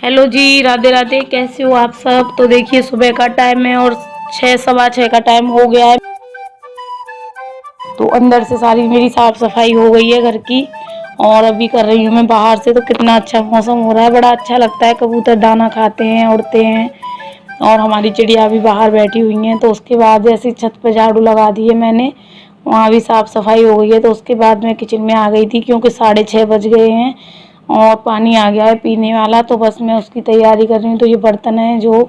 Hello जी, राधे राधे। कैसे हो आप सब? तो देखिए सुबह का टाइम है और 6 सवा 6 का टाइम हो गया है। तो अंदर से सारी मेरी साफ सफाई हो गई है घर की और अभी कर रही हूँ मैं बाहर से। तो कितना अच्छा मौसम हो रहा है, बड़ा अच्छा लगता है। कबूतर दाना खाते हैं, उड़ते हैं और हमारी चिड़िया भी बाहर बैठी हुई हैं। तो उसके बाद जैसे छत पर झाड़ू लगा दी है मैंने, वहाँ भी साफ सफाई हो गई है। तो उसके बाद मैं किचन में आ गई थी क्योंकि 6:30 बज गए हैं और पानी आ गया है पीने वाला। तो बस मैं उसकी तैयारी कर रही हूँ। तो ये बर्तन है जो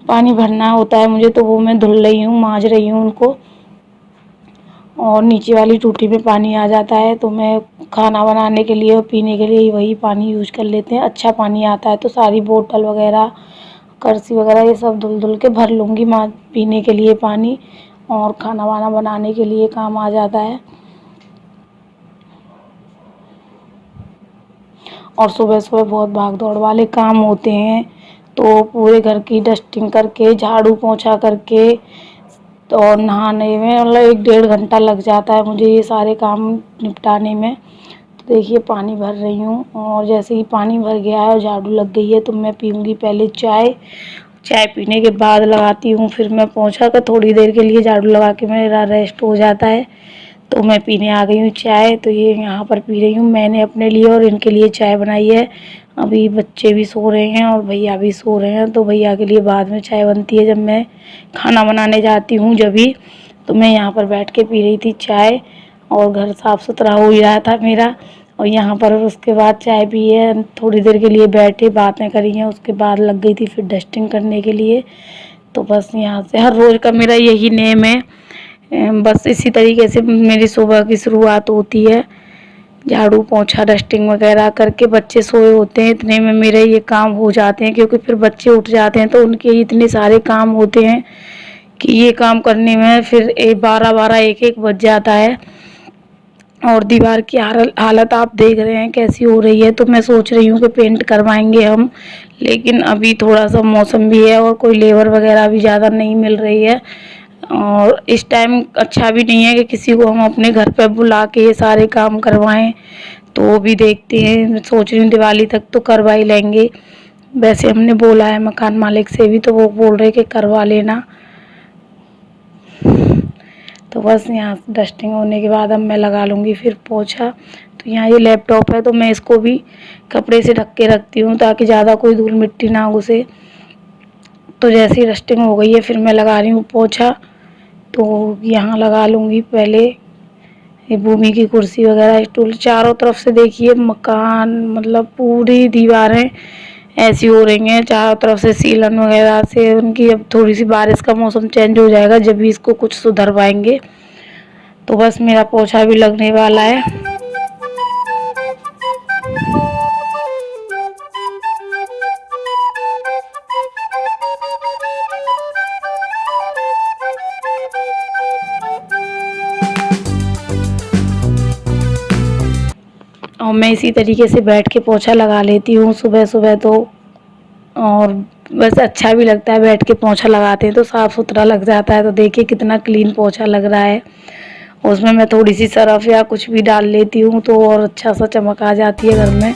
पानी भरना होता है मुझे, तो वो मैं धुल रही हूँ, मांज रही हूँ उनको। और नीचे वाली टूटी में पानी आ जाता है तो मैं खाना बनाने के लिए और पीने के लिए वही पानी यूज कर लेते हैं। अच्छा पानी आता है तो सारी बोतल वगैरह, करसी वगैरह ये सब धुल धुल के भर लूँगी माँ पीने के लिए पानी, और खाना वाना बनाने के लिए काम आ जाता है। और सुबह सुबह बहुत भाग दौड़ वाले काम होते हैं, तो पूरे घर की डस्टिंग करके, झाड़ू पोंछा करके, तो और नहाने में मतलब 1 डेढ़ घंटा लग जाता है मुझे ये सारे काम निपटाने में। तो देखिए पानी भर रही हूँ और जैसे ही पानी भर गया है और झाड़ू लग गई है तो मैं पीऊँगी पहले चाय। चाय पीने के बाद लगाती हूँ फिर मैं पोंछा। का थोड़ी देर के लिए झाड़ू लगा के मेरा रेस्ट हो जाता है। तो मैं पीने आ गई हूँ चाय। तो ये यहाँ पर पी रही हूँ, मैंने अपने लिए और इनके लिए चाय बनाई है। अभी बच्चे भी सो रहे हैं और भैया भी सो रहे हैं, तो भैया के लिए बाद में चाय बनती है जब मैं खाना बनाने जाती हूँ जब भी। तो मैं यहाँ पर बैठ के पी रही थी चाय और घर साफ़ सुथरा हो ही रहा था मेरा। और यहाँ पर उसके बाद चाय पी है, थोड़ी देर के लिए बैठे बातें करी हैं, उसके बाद लग गई थी फिर डस्टिंग करने के लिए। तो बस यहाँ से हर रोज़ का मेरा यही नेम है। बस इसी तरीके से मेरी सुबह की शुरुआत होती है, झाड़ू पोंछा डस्टिंग वगैरह करके। बच्चे सोए होते हैं इतने में मेरे ये काम हो जाते हैं, क्योंकि फिर बच्चे उठ जाते हैं तो उनके इतने सारे काम होते हैं कि ये काम करने में फिर 12-12 1-1 बज जाता है। और दीवार की हालत आप देख रहे हैं कैसी हो रही है। तो मैं सोच रही हूँ कि पेंट करवाएंगे हम, लेकिन अभी थोड़ा सा मौसम भी है और कोई लेबर वगैरह भी ज़्यादा नहीं मिल रही है और इस टाइम अच्छा भी नहीं है कि किसी को हम अपने घर पर बुला के ये सारे काम करवाएं। तो वो भी देखते हैं, मैं सोच रही हूँ दिवाली तक तो करवा ही लेंगे। वैसे हमने बोला है मकान मालिक से भी, तो वो बोल रहे कि करवा लेना। तो बस यहाँ डस्टिंग होने के बाद अब मैं लगा लूँगी फिर पोछा। तो यहाँ ये लैपटॉप है तो मैं इसको भी कपड़े से ढक के रखती हूँ ताकि ज़्यादा कोई धूल मिट्टी ना घुसे। तो जैसे ही डस्टिंग हो गई है फिर मैं लगा रही हूँ पोछा। तो यहाँ लगा लूँगी पहले ये भूमि की कुर्सी वगैरह स्टूल। चारों तरफ से देखिए मकान, मतलब पूरी दीवारें ऐसी हो रही हैं चारों तरफ से सीलन वगैरह से उनकी। अब थोड़ी सी बारिश का मौसम चेंज हो जाएगा जब भी इसको कुछ सुधर पाएंगे। तो बस मेरा पोछा भी लगने वाला है। और मैं इसी तरीके से बैठ के पोछा लगा लेती हूँ सुबह सुबह तो। और बस अच्छा भी लगता है, बैठ के पोछा लगाते हैं तो साफ़ सुथरा लग जाता है। तो देखिए कितना क्लीन पोछा लग रहा है। उसमें मैं थोड़ी सी सरफ या कुछ भी डाल लेती हूँ तो और अच्छा सा चमक आ जाती है घर में।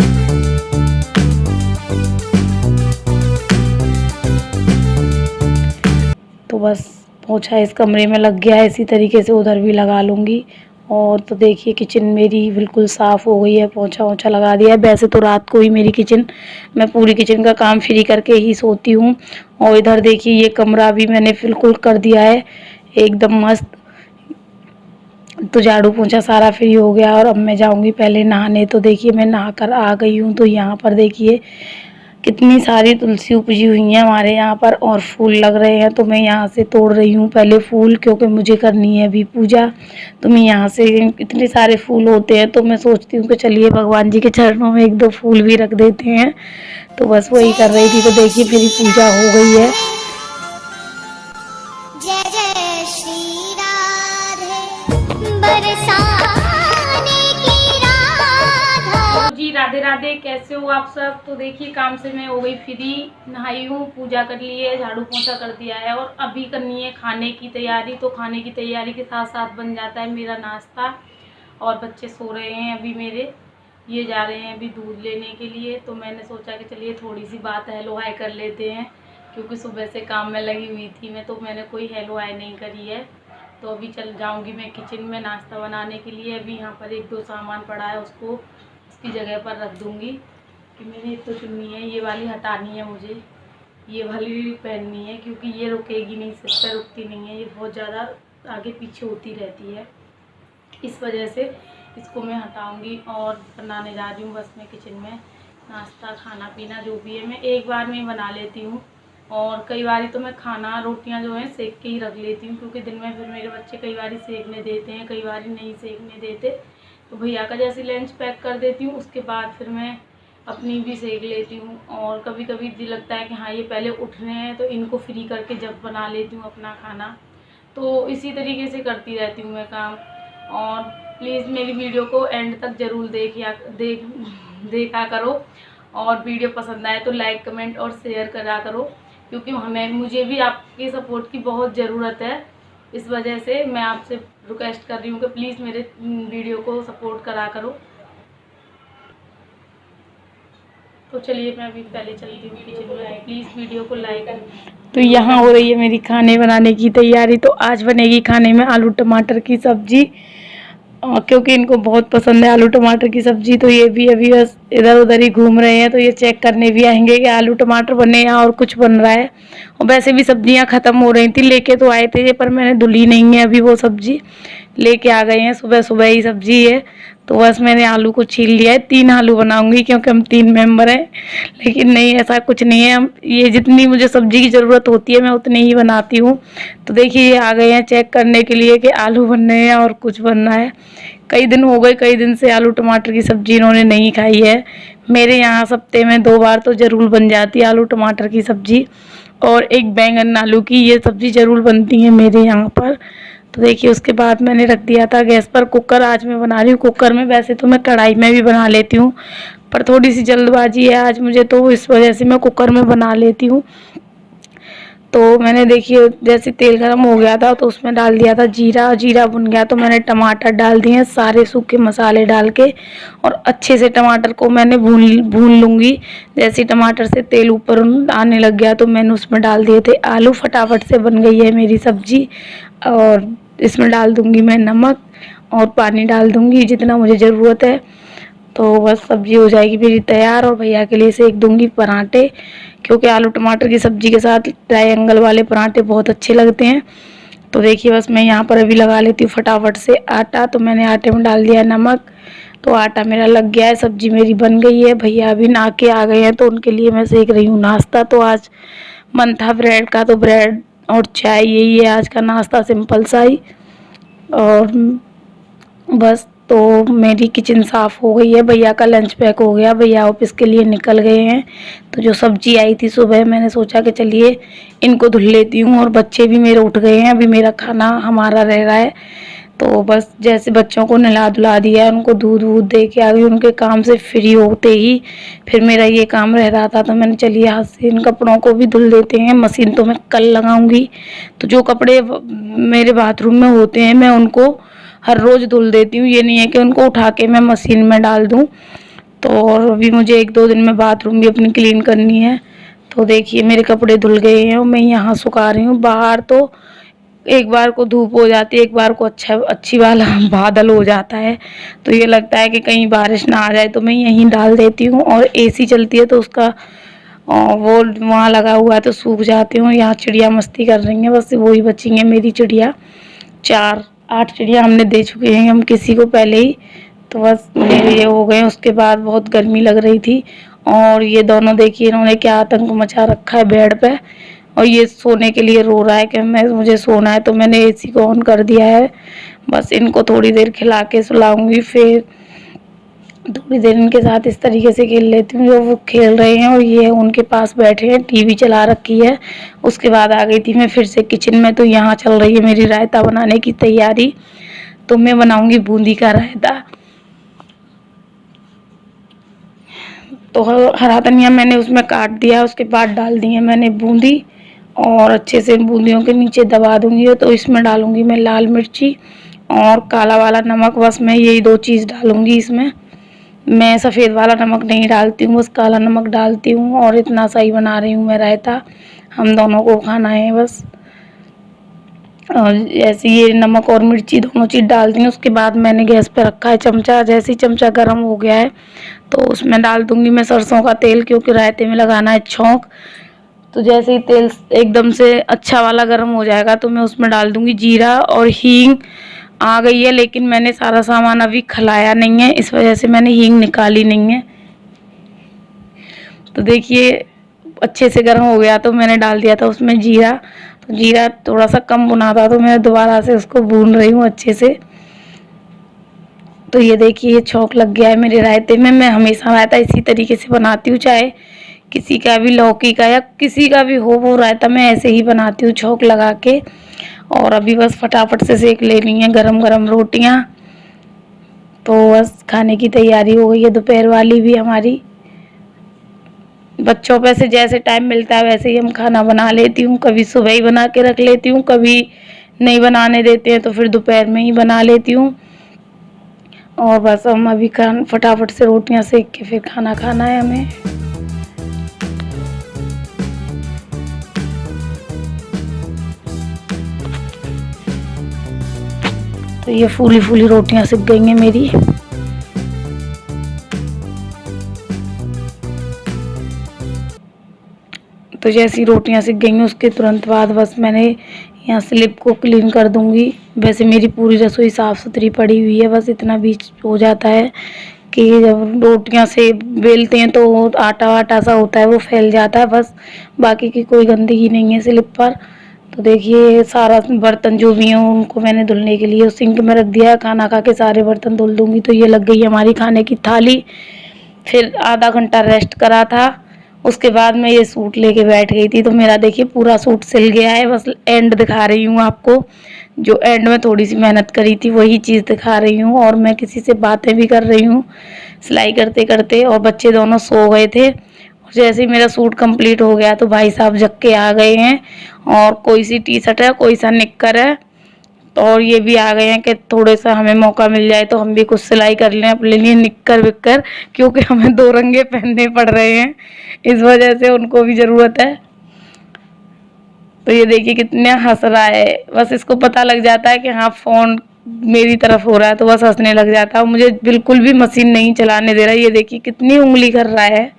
तो बस पोछा इस कमरे में लग गया है, इसी तरीके से उधर भी लगा लूँगी। और तो देखिए किचन मेरी बिल्कुल साफ़ हो गई है, पोछा वोछा लगा दिया है। वैसे तो रात को ही मेरी किचन, मैं पूरी किचन का काम फ्री करके ही सोती हूँ। और इधर देखिए ये कमरा भी मैंने बिल्कुल कर दिया है एकदम मस्त। तो झाड़ू पोंछा सारा फ्री हो गया और अब मैं जाऊंगी पहले नहाने। तो देखिए मैं नहा कर आ गई हूँ। तो यहाँ पर देखिए कितनी सारी तुलसी उपजी हुई हैं हमारे यहाँ पर और फूल लग रहे हैं। तो मैं यहाँ से तोड़ रही हूँ पहले फूल, क्योंकि मुझे करनी है अभी पूजा। तो मैं यहाँ से, इतने सारे फूल होते हैं तो मैं सोचती हूँ कि चलिए भगवान जी के चरणों में 1-2 फूल भी रख देते हैं। तो बस वही कर रही थी। तो देखिए मेरी पूजा हो गई है। जय जय श्री राधे बरसाने की राधा। हेलो जी, राधे राधे। कैसे हो आप सब? तो देखिए काम से मैं हो गई फ्री, नहाई हूँ, पूजा कर ली है, झाड़ू पोंछा कर दिया है और अभी करनी है खाने की तैयारी। तो खाने की तैयारी के साथ साथ बन जाता है मेरा नाश्ता। और बच्चे सो रहे हैं अभी मेरे। ये जा रहे हैं अभी दूध लेने के लिए, तो मैंने सोचा कि चलिए थोड़ी सी बात हेलो हाय कर लेते हैं, क्योंकि सुबह से काम में लगी हुई थी मैं, तो मैंने कोई हेलो हाय नहीं करी है। तो अभी चल जाऊंगी मैं किचन में नाश्ता बनाने के लिए। अभी यहाँ पर एक दो सामान पड़ा है, उसको उसकी जगह पर रख दूँगी। कि मैंने एक तो चुन्नी है ये वाली हटानी है मुझे, ये वाली पहननी है, क्योंकि ये रुकेगी नहीं, सिर पर रुकती नहीं है, ये बहुत ज़्यादा आगे पीछे होती रहती है। इस वजह से इसको मैं हटाऊंगी और बनाने जा रही हूँ बस मैं किचन में नाश्ता खाना पीना जो भी है मैं एक बार में ही बना लेती हूँ। और कई बार तो मैं खाना रोटियां जो है सेक के ही रख लेती हूँ, क्योंकि दिन में फिर मेरे बच्चे कई बार सेकने देते हैं, कई बार नहीं सेकने देते। तो भैया का जैसे लंच पैक कर देती हूँ, उसके बाद फिर मैं अपनी भी सेक लेती हूँ। और कभी कभी दिल लगता है कि हाँ ये पहले उठ रहे हैं तो इनको फ्री करके जब बना लेती हूँ अपना खाना। तो इसी तरीके से करती रहती हूँ मैं काम। और प्लीज़ मेरी वीडियो को एंड तक ज़रूर देखा करो, और वीडियो पसंद आए तो लाइक कमेंट और शेयर करा करो, क्योंकि मुझे भी आपके सपोर्ट की बहुत ज़रूरत है। इस वजह से मैं आपसे रिक्वेस्ट कर रही हूँ कि प्लीज़ मेरे वीडियो को सपोर्ट करा करो। तो चलिए मैं अभी पहले चलती हूँ किचन में, प्लीज़ वीडियो को लाइक। तो यहाँ हो रही है मेरी खाने बनाने की तैयारी। तो आज बनेगी खाने में आलू टमाटर की सब्जी, क्योंकि इनको बहुत पसंद है आलू टमाटर की सब्जी। तो ये भी अभी बस इधर उधर ही घूम रहे हैं, तो ये चेक करने भी आएंगे कि आलू टमाटर बने या और कुछ बन रहा है। और वैसे भी सब्जियां ख़त्म हो रही थी, लेके तो आए थे पर मैंने धुली नहीं है अभी, वो सब्जी लेके आ गए हैं, सुबह सुबह ही सब्जी है। तो बस मैंने आलू को छील लिया है, 3 आलू बनाऊंगी क्योंकि हम 3 मेंबर हैं। लेकिन नहीं, ऐसा कुछ नहीं है, हम ये जितनी मुझे सब्जी की ज़रूरत होती है मैं उतनी ही बनाती हूँ। तो देखिए ये आ गए हैं चेक करने के लिए कि आलू बनने हैं और कुछ बनना है। कई दिन हो गए, कई दिन से आलू टमाटर की सब्जी इन्होंने नहीं खाई है। मेरे यहाँ हफ्ते में 2 बार तो ज़रूर बन जाती है आलू टमाटर की सब्जी, और एक बैंगन आलू की ये सब्जी ज़रूर बनती है मेरे यहाँ पर। तो देखिए उसके बाद मैंने रख दिया था गैस पर कुकर। आज मैं बना रही हूँ कुकर में, वैसे तो मैं कढ़ाई में भी बना लेती हूँ, पर थोड़ी सी जल्दबाजी है आज मुझे, तो इस वजह से मैं कुकर में बना लेती हूँ। तो मैंने देखिए जैसे तेल गरम हो गया था तो उसमें डाल दिया था जीरा, जीरा भुन गया तो मैंने टमाटर डाल दिए, सारे सूखे मसाले डाल के, और अच्छे से टमाटर को मैंने भून लूँगी। जैसे टमाटर से तेल ऊपर आने लग गया तो मैंने उसमें डाल दिए थे आलू। फटाफट से बन गई है मेरी सब्जी। और इसमें डाल दूँगी मैं नमक, और पानी डाल दूँगी जितना मुझे ज़रूरत है। तो बस सब्जी हो जाएगी मेरी तैयार। और भैया के लिए सेक दूँगी पराठे, क्योंकि आलू टमाटर की सब्जी के साथ ट्रायंगल वाले पराठे बहुत अच्छे लगते हैं। तो देखिए बस मैं यहाँ पर अभी लगा लेती हूँ फटाफट से आटा। तो मैंने आटे में डाल दिया नमक, तो आटा मेरा लग गया है, सब्जी मेरी बन गई है। भैया अभी नहा के आ गए हैं तो उनके लिए मैं सेक रही हूँ नाश्ता। तो आज मन था ब्रेड का, तो ब्रेड और चाय यही है आज का नाश्ता, सिंपल सा ही। और बस तो मेरी किचन साफ़ हो गई है, भैया का लंच पैक हो गया, भैया ऑफिस के लिए निकल गए हैं। तो जो सब्जी आई थी सुबह मैंने सोचा कि चलिए इनको धुल लेती हूँ, और बच्चे भी मेरे उठ गए हैं, अभी मेरा खाना हमारा रह रहा है। तो बस जैसे बच्चों को नहला धुला दिया, उनको दूध वूध दे के आ गई, उनके काम से फ्री होते ही फिर मेरा ये काम रह रहा था। तो मैंने चलिए हाथ से इन कपड़ों को भी धुल देते हैं। मशीन तो मैं कल लगाऊंगी, तो जो कपड़े मेरे बाथरूम में होते हैं मैं उनको हर रोज़ धुल देती हूँ, ये नहीं है कि उनको उठा के मैं मशीन में डाल दूँ। तो और अभी मुझे 1-2 दिन में बाथरूम भी अपनी क्लीन करनी है। तो देखिए मेरे कपड़े धुल गए हैं और मैं यहाँ सुखा रही हूँ। बाहर तो एक बार को धूप हो जाती है, एक बार को अच्छी वाला बादल हो जाता है, तो ये लगता है कि कहीं बारिश ना आ जाए, तो मैं यहीं डाल देती हूँ। और एसी चलती है तो उसका वो वहाँ लगा हुआ है तो सूख जाती हूँ। यहाँ चिड़िया मस्ती कर रही हैं, बस वही बची हैं मेरी चिड़िया। 4-8 चिड़िया हमने दे चुके हैं हम किसी को पहले ही, तो बस मेरे ये हो गए। उसके बाद बहुत गर्मी लग रही थी, और ये दोनों देखिए इन्होंने क्या आतंक मचा रखा है बेड पे। और ये सोने के लिए रो रहा है कि मुझे सोना है, तो मैंने एसी को ऑन कर दिया है। बस इनको थोड़ी देर खिला के सुलाऊंगी, फिर थोड़ी देर इनके साथ इस तरीके से खेल लेती हूँ जो वो खेल रहे हैं, और ये उनके पास बैठे हैं, टीवी चला रखी है। उसके बाद आ गई थी मैं फिर से किचन में। तो यहाँ चल रही है मेरी रायता बनाने की तैयारी। तो मैं बनाऊंगी बूंदी का रायता। तो हरा धनिया मैंने उसमें काट दिया, उसके बाद डाल दी है मैंने बूंदी, और अच्छे से बूंदियों के नीचे दबा दूंगी। तो इसमें डालूंगी मैं लाल मिर्ची और काला वाला नमक, बस मैं यही 2 चीज़ डालूंगी इसमें। मैं सफ़ेद वाला नमक नहीं डालती हूँ, बस काला नमक डालती हूँ। और इतना सही बना रही हूँ मैं रायता, हम दोनों को खाना है बस। और जैसे ये नमक और मिर्ची दोनों चीज़ डाल दी, उसके बाद मैंने गैस पे रखा है चमचा। जैसे ही चमचा गर्म हो गया है तो उसमें डाल दूँगी मैं सरसों का तेल, क्योंकि रायते में लगाना है छौंक। तो जैसे ही तेल एकदम से अच्छा वाला गर्म हो जाएगा तो मैं उसमें डाल दूँगी जीरा और हींग। आ गई है, लेकिन मैंने सारा सामान अभी खलाया नहीं है, इस वजह से मैंने हींग निकाली नहीं है। तो देखिए अच्छे से गर्म हो गया तो मैंने डाल दिया था उसमें जीरा। तो जीरा थोड़ा सा कम भुना था तो मैं दोबारा से उसको भून रही हूँ अच्छे से। तो ये देखिए ये छौंक लग गया है मेरे रायते में। मैं हमेशा रायता इसी तरीके से बनाती हूँ, चाहे किसी का भी, लौकी का या किसी का भी हो, वो रायता मैं ऐसे ही बनाती हूँ छौंक लगा के। और अभी बस फटाफट से सेक लेनी है गरम गरम रोटियाँ। तो बस खाने की तैयारी हो गई है दोपहर वाली भी हमारी। बच्चों पे से जैसे टाइम मिलता है वैसे ही हम खाना बना लेती हूँ। कभी सुबह ही बना के रख लेती हूँ, कभी नहीं बनाने देते हैं तो फिर दोपहर में ही बना लेती हूँ। और बस हम अभी फटाफट से रोटियां सेक के फिर खाना खाना है हमें। तो ये फूली फूली रोटियां सिक गई हैं मेरी। तो जैसी रोटियां सिक गई हैं उसके तुरंत बाद बस मैंने यहाँ स्लिप को क्लीन कर दूंगी। वैसे मेरी पूरी रसोई साफ़ सुथरी पड़ी हुई है, बस इतना बीच हो जाता है कि जब रोटियां से बेलते हैं तो आटा वाटा सा होता है वो फैल जाता है बस, बाकी की कोई गंदगी नहीं है स्लिप पर। तो देखिए सारा बर्तन जो भी हैं उनको मैंने धुलने के लिए सिंक में रख दिया है। खाना खा के सारे बर्तन धुल दूंगी। तो ये लग गई हमारी खाने की थाली। फिर आधा घंटा रेस्ट करा था, उसके बाद मैं ये सूट लेके बैठ गई थी। तो मेरा देखिए पूरा सूट सिल गया है, बस एंड दिखा रही हूँ आपको। जो एंड में थोड़ी सी मेहनत करी थी वही चीज़ दिखा रही हूँ। और मैं किसी से बातें भी कर रही हूँ सिलाई करते करते। और बच्चे दोनों सो गए थे। और जैसे ही मेरा सूट कंप्लीट हो गया तो भाई साहब जग के आ गए हैं। और कोई सी टी शर्ट है, कोई सा निक्कर है। और ये भी आ गए हैं कि थोड़े सा हमें मौका मिल जाए तो हम भी कुछ सिलाई कर लें अपने लिए निक्कर विक्कर, क्योंकि हमें दो रंगे पहनने पड़ रहे हैं, इस वजह से उनको भी ज़रूरत है। तो ये देखिए कितना हंस रहा है, बस इसको पता लग जाता है कि हाँ फ़ोन मेरी तरफ हो रहा है तो बस हंसने लग जाता है। मुझे बिल्कुल भी मशीन नहीं चलाने दे रहा है। ये देखिए कितनी उंगली कर रहा है।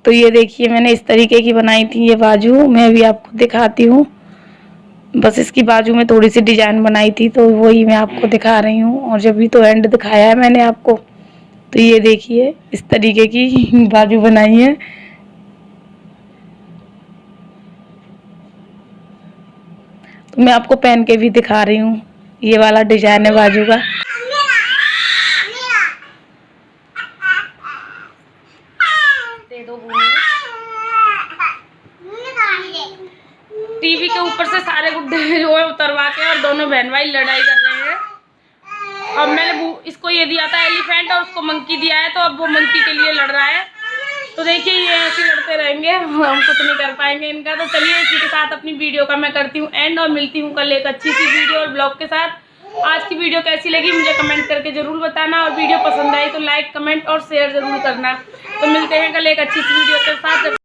तो ये देखिए मैंने इस तरीके की बनाई थी ये बाजू, मैं भी आपको दिखाती हूँ। बस इसकी बाजू में थोड़ी सी डिजाइन बनाई थी तो वही मैं आपको दिखा रही हूँ। और जब भी तो एंड दिखाया है मैंने आपको। तो ये देखिए इस तरीके की बाजू बनाई है। तो मैं आपको पहन के भी दिखा रही हूँ, ये वाला डिजाइन है बाजू का। दे दो टीवी के ऊपर से सारे गुड्डे जो है उतरवा के और दोनों बहन भाई लड़ाई कर रहे हैं। अब मैंने इसको ये दिया था एलिफेंट और उसको मंकी दिया है, तो अब वो मंकी के लिए लड़ रहा है। तो देखिए ये ऐसे लड़ते रहेंगे, हम कुछ नहीं कर पाएंगे इनका। तो चलिए इसी के साथ अपनी वीडियो का मैं करती हूँ एंड और मिलती हूँ कल एक अच्छी सी वीडियो और ब्लॉग के साथ। आज की वीडियो कैसी लगी मुझे कमेंट करके ज़रूर बताना, और वीडियो पसंद आई तो लाइक कमेंट और शेयर ज़रूर करना। तो मिलते हैं कल एक अच्छी सी वीडियो के साथ।